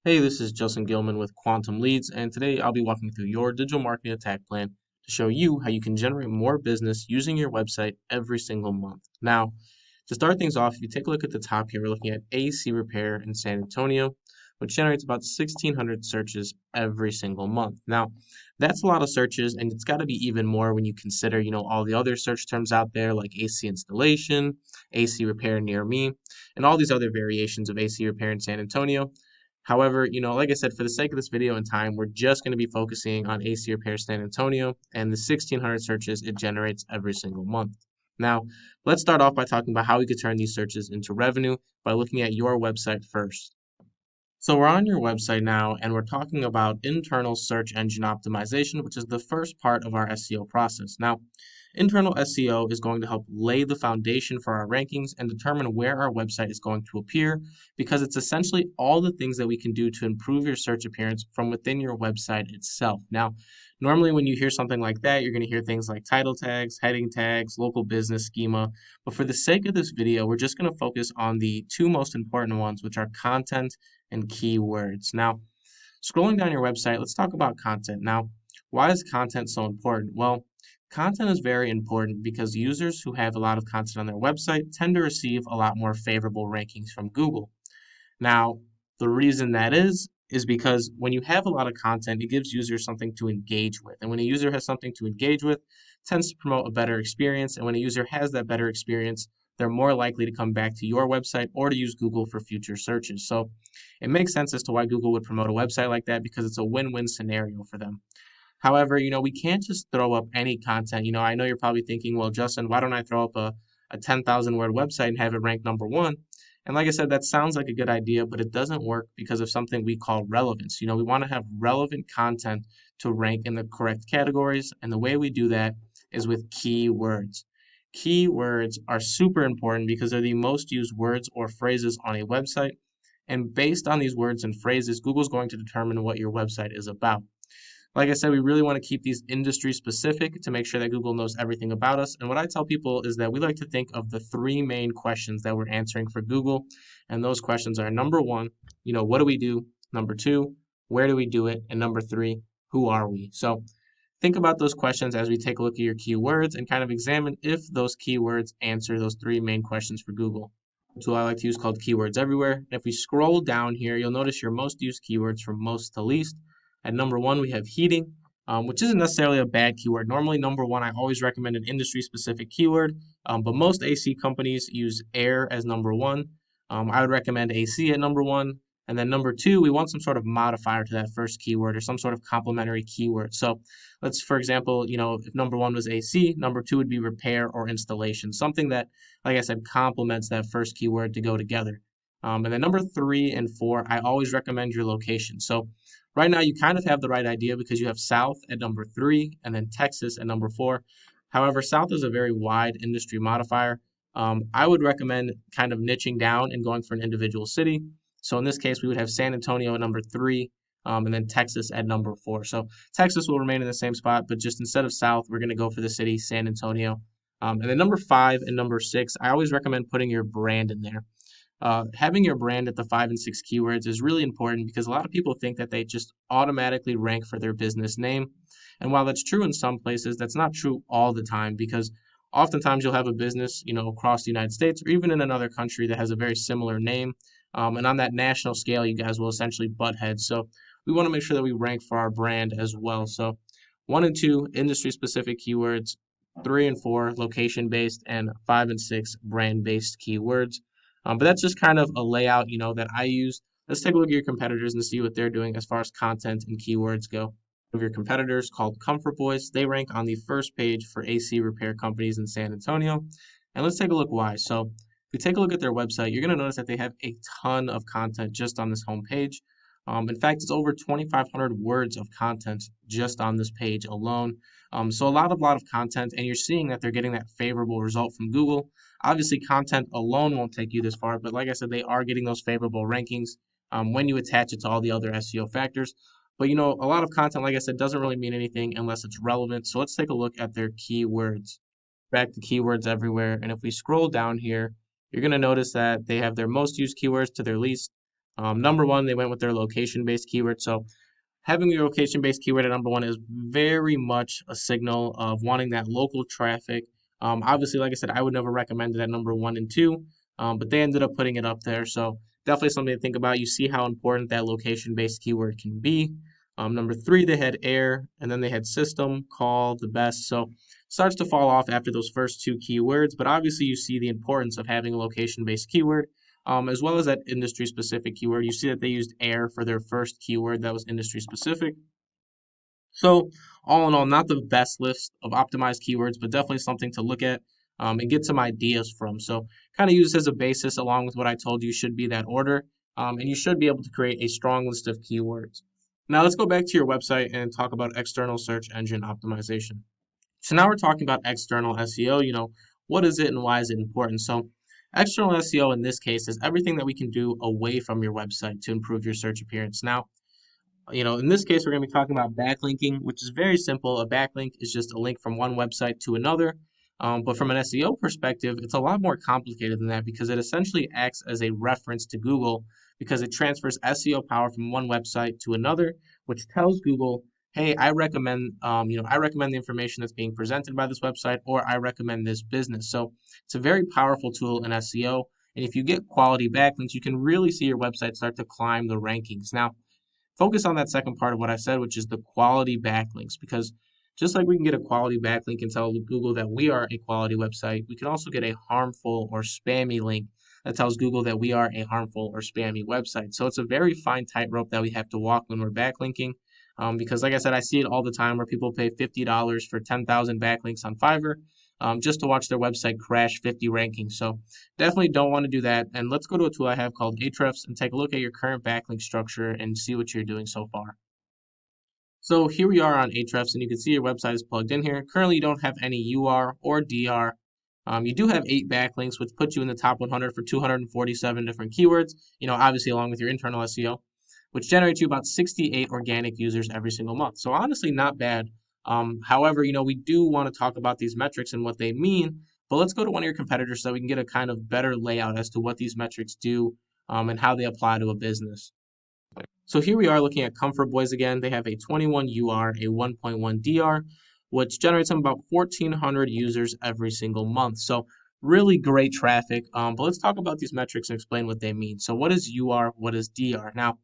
Hey, this is Justin Gilman with Quantum Leads, and today I'll be walking through your digital marketing attack plan to show you how you can generate more business using your website every single month. Now, to start things off, if you take a look at the top here, we're looking at AC Repair in San Antonio, which generates about 1,600 searches every single month. Now, that's a lot of searches, and it's got to be even more when you consider, all the other search terms out there like AC installation, AC repair near me, and all these other variations of AC repair in San Antonio. However, like I said, for the sake of this video and time, we're just going to be focusing on AC Repair San Antonio and the 1,600 searches it generates every single month. Now, let's start off by talking about how we could turn these searches into revenue by looking at your website first. So we're on your website now, and we're talking about internal search engine optimization, which is the first part of our SEO process. Now, internal SEO is going to help lay the foundation for our rankings and determine where our website is going to appear, because it's essentially all the things that we can do to improve your search appearance from within your website itself. Now, normally when you hear something like that, you're going to hear things like title tags, heading tags, local business schema. But for the sake of this video, we're just going to focus on the two most important ones, which are content and keywords. Now, scrolling down your website, let's talk about content. Now, why is content so important? Well, content is very important because users who have a lot of content on their website tend to receive a lot more favorable rankings from Google. Now, the reason that is because when you have a lot of content, it gives users something to engage with. And when a user has something to engage with, it tends to promote a better experience. And when a user has that better experience, they're more likely to come back to your website or to use Google for future searches. So it makes sense as to why Google would promote a website like that because it's a win-win scenario for them. However, we can't just throw up any content. I know you're probably thinking, well, Justin, why don't I throw up a 10,000 word website and have it rank number one? And like I said, that sounds like a good idea, but it doesn't work because of something we call relevance. We want to have relevant content to rank in the correct categories. And the way we do that is with keywords. Keywords are super important because they're the most used words or phrases on a website. And based on these words and phrases, Google's going to determine what your website is about. Like I said, we really want to keep these industry specific to make sure that Google knows everything about us. And what I tell people is that we like to think of the three main questions that we're answering for Google. And those questions are number one, what do we do? Number two, where do we do it? And number three, who are we? So think about those questions as we take a look at your keywords and kind of examine if those keywords answer those three main questions for Google. A tool I like to use called Keywords Everywhere. And if we scroll down here, you'll notice your most used keywords from most to least. At number one, we have heating, which isn't necessarily a bad keyword. Normally, number one, I always recommend an industry-specific keyword, but most AC companies use air as number one. I would recommend AC at number one. And then number two, we want some sort of modifier to that first keyword or some sort of complementary keyword. So let's, for example, if number one was AC, number two would be repair or installation, something that, like I said, complements that first keyword to go together. And then number three and four, I always recommend your location. So right now, you kind of have the right idea because you have South at number three and then Texas at number four. However, South is a very wide industry modifier. I would recommend kind of niching down and going for an individual city. So in this case, we would have San Antonio at number three, and then Texas at number four. So Texas will remain in the same spot, but just instead of South, we're going to go for the city, San Antonio. And then number five and number six, I always recommend putting your brand in there. Having your brand at the five and six keywords is really important because a lot of people think that they just automatically rank for their business name. And while that's true in some places, that's not true all the time because oftentimes you'll have a business, across the United States or even in another country that has a very similar name. And on that national scale, you guys will essentially butt heads. So we want to make sure that we rank for our brand as well. So one and two, industry specific keywords, three and four, location based, and five and six, brand based keywords. But that's just kind of a layout, that I use. Let's take a look at your competitors and see what they're doing as far as content and keywords go. Of your competitors called Comfort Boys, they rank on the first page for AC repair companies in San Antonio. And let's take a look why. So if you take a look at their website, you're going to notice that they have a ton of content just on this homepage. In fact, it's over 2,500 words of content just on this page alone. So a lot of content, and you're seeing that they're getting that favorable result from Google. Obviously, content alone won't take you this far, but like I said, they are getting those favorable rankings when you attach it to all the other SEO factors. But a lot of content, like I said, doesn't really mean anything unless it's relevant. So let's take a look at their keywords. Back to keywords everywhere, and if we scroll down here, you're going to notice that they have their most used keywords to their least. Number one, they went with their location-based keyword. So having your location-based keyword at number one is very much a signal of wanting that local traffic. Obviously, like I said, I would never recommend it at number one and two, but they ended up putting it up there. So definitely something to think about. You see how important that location-based keyword can be. Number three, they had air, and then they had system, call, the best. So starts to fall off after those first two keywords, but obviously you see the importance of having a location-based keyword, as well as that industry specific keyword. You see that they used air for their first keyword that was industry specific. So, all in all, not the best list of optimized keywords, but definitely something to look at and get some ideas from. So, kind of use this as a basis along with what I told you should be that order, and you should be able to create a strong list of keywords. Now, let's go back to your website and talk about external search engine optimization. So now we're talking about external SEO. What is it and why is it important? So external SEO in this case is everything that we can do away from your website to improve your search appearance. Now, in this case, we're going to be talking about backlinking, which is very simple. A backlink is just a link from one website to another. But from an SEO perspective, it's a lot more complicated than that because it essentially acts as a reference to Google because it transfers SEO power from one website to another, which tells Google, hey, I recommend the information that's being presented by this website, or I recommend this business. So it's a very powerful tool in SEO. And if you get quality backlinks, you can really see your website start to climb the rankings. Now, focus on that second part of what I said, which is the quality backlinks. Because just like we can get a quality backlink and tell Google that we are a quality website, we can also get a harmful or spammy link that tells Google that we are a harmful or spammy website. So it's a very fine tightrope that we have to walk when we're backlinking. Because, like I said, I see it all the time where people pay $50 for 10,000 backlinks on Fiverr just to watch their website crash 50 rankings. So definitely don't want to do that. And let's go to a tool I have called Ahrefs and take a look at your current backlink structure and see what you're doing so far. So here we are on Ahrefs, and you can see your website is plugged in here. Currently, you don't have any UR or DR. You do have 8 backlinks, which puts you in the top 100 for 247 different keywords, obviously along with your internal SEO, which generates you about 68 organic users every single month. So honestly, not bad. However, we do want to talk about these metrics and what they mean, but let's go to one of your competitors so we can get a kind of better layout as to what these metrics do and how they apply to a business. So here we are looking at Comfort Boys again. They have a 21 UR, a 1.1 DR, which generates them about 1,400 users every single month. So really great traffic. But let's talk about these metrics and explain what they mean. So what is UR? What is DR? Now,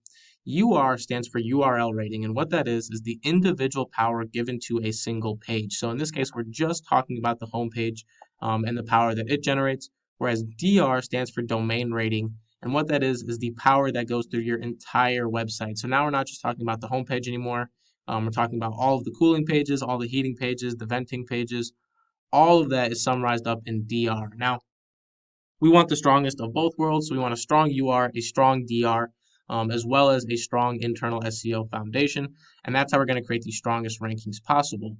UR stands for URL rating, and what that is the individual power given to a single page. So in this case, we're just talking about the home page and the power that it generates, whereas DR stands for domain rating, and what that is the power that goes through your entire website. So now we're not just talking about the home page anymore. We're talking about all of the cooling pages, all the heating pages, the venting pages. All of that is summarized up in DR. Now, we want the strongest of both worlds. So we want a strong UR, a strong DR, as well as a strong internal SEO foundation. And that's how we're going to create the strongest rankings possible.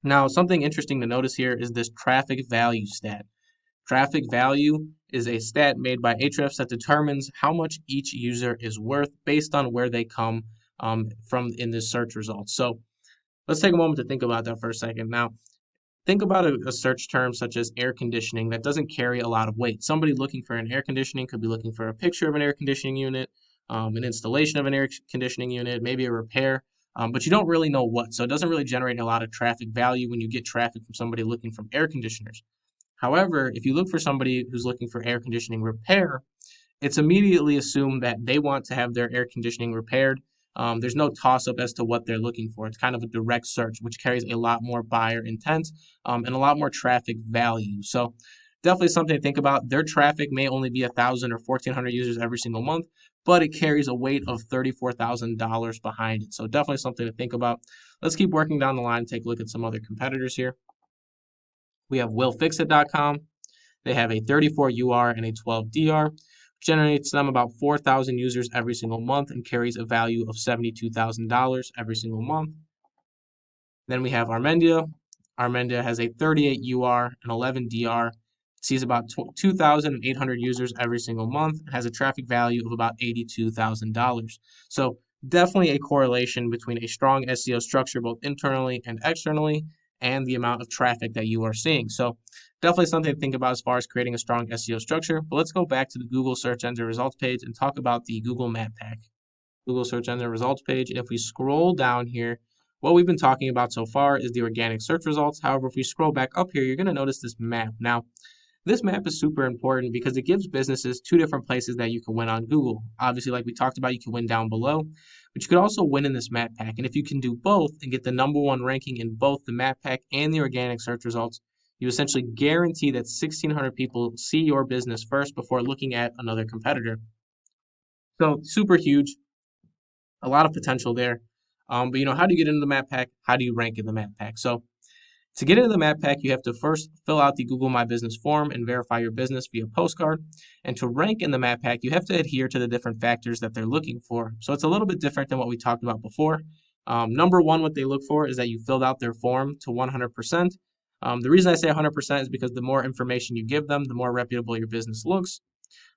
Now, something interesting to notice here is this traffic value stat. Traffic value is a stat made by Ahrefs that determines how much each user is worth based on where they come from in the search results. So let's take a moment to think about that for a second. Now, think about a search term such as air conditioning that doesn't carry a lot of weight. Somebody looking for an air conditioning could be looking for a picture of an air conditioning unit, an installation of an air conditioning unit, maybe a repair, but you don't really know what. So it doesn't really generate a lot of traffic value when you get traffic from somebody looking for air conditioners. However, if you look for somebody who's looking for air conditioning repair, it's immediately assumed that they want to have their air conditioning repaired. There's no toss up as to what they're looking for. It's kind of a direct search, which carries a lot more buyer intent and a lot more traffic value. So, definitely something to think about. Their traffic may only be 1,000 or 1,400 users every single month, but it carries a weight of $34,000 behind it. So, definitely something to think about. Let's keep working down the line and take a look at some other competitors here. We have willfixit.com. They have a 34 UR and a 12 DR, which generates them about 4,000 users every single month and carries a value of $72,000 every single month. Then we have Armendia. Armendia has a 38 UR and 11 DR. It sees about 2,800 users every single month and has a traffic value of about $82,000. So definitely a correlation between a strong SEO structure both internally and externally and the amount of traffic that you are seeing. So definitely something to think about as far as creating a strong SEO structure. But let's go back to the Google search engine results page and talk about the Google Map Pack. Google search engine results page. And if we scroll down here, what we've been talking about so far is the organic search results. However, if we scroll back up here, you're going to notice this map. Now, this map is super important because it gives businesses two different places that you can win on Google. Obviously, like we talked about, you can win down below, but you could also win in this map pack. And if you can do both and get the #1 ranking in both the map pack and the organic search results, you essentially guarantee that 1,600 people see your business first before looking at another competitor. So super huge, a lot of potential there. But how do you get into the map pack? How do you rank in the map pack? So to get into the map pack, you have to first fill out the Google My Business form and verify your business via postcard. And to rank in the map pack, you have to adhere to the different factors that they're looking for. So it's a little bit different than what we talked about before. #1, what they look for is that you filled out their form to 100%. The reason I say 100% is because the more information you give them, the more reputable your business looks.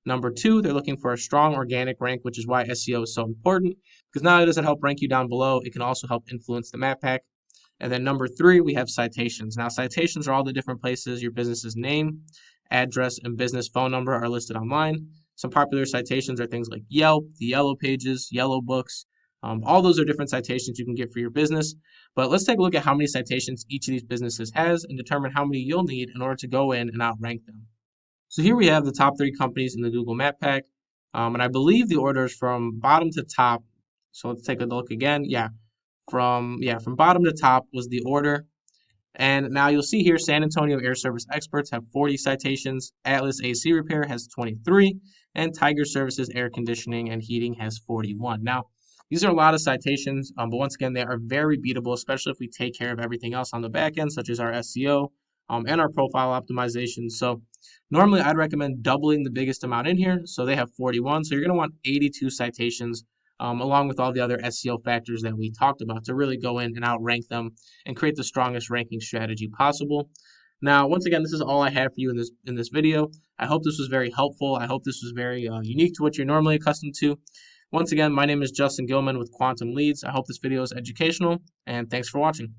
#2, they're looking for a strong organic rank, which is why SEO is so important, because not only does it help rank you down below, it can also help influence the map pack. And then #3, we have citations. Now, citations are all the different places your business's name, address, and business phone number are listed online. Some popular citations are things like Yelp, the Yellow Pages, Yellow Books. All those are different citations you can get for your business. But let's take a look at how many citations each of these businesses has and determine how many you'll need in order to go in and outrank them. So here we have the top 3 companies in the Google Map Pack. And I believe the order is from bottom to top. So let's take a look again. From bottom to top was the order. And now you'll see here San Antonio Air Service Experts have 40 citations, Atlas AC Repair has 23, and Tiger Services Air Conditioning and Heating has 41. Now, these are a lot of citations, but once again, they are very beatable, especially if we take care of everything else on the back end, such as our SEO and our profile optimization. So normally I'd recommend doubling the biggest amount in here. So they have 41. So you're going to want 82 citations along with all the other SEO factors that we talked about to really go in and outrank them and create the strongest ranking strategy possible. Now, once again, this is all I have for you in this video. I hope this was very helpful. I hope this was very unique to what you're normally accustomed to. Once again, my name is Justin Gilman with Quantum Leads. I hope this video is educational, and thanks for watching.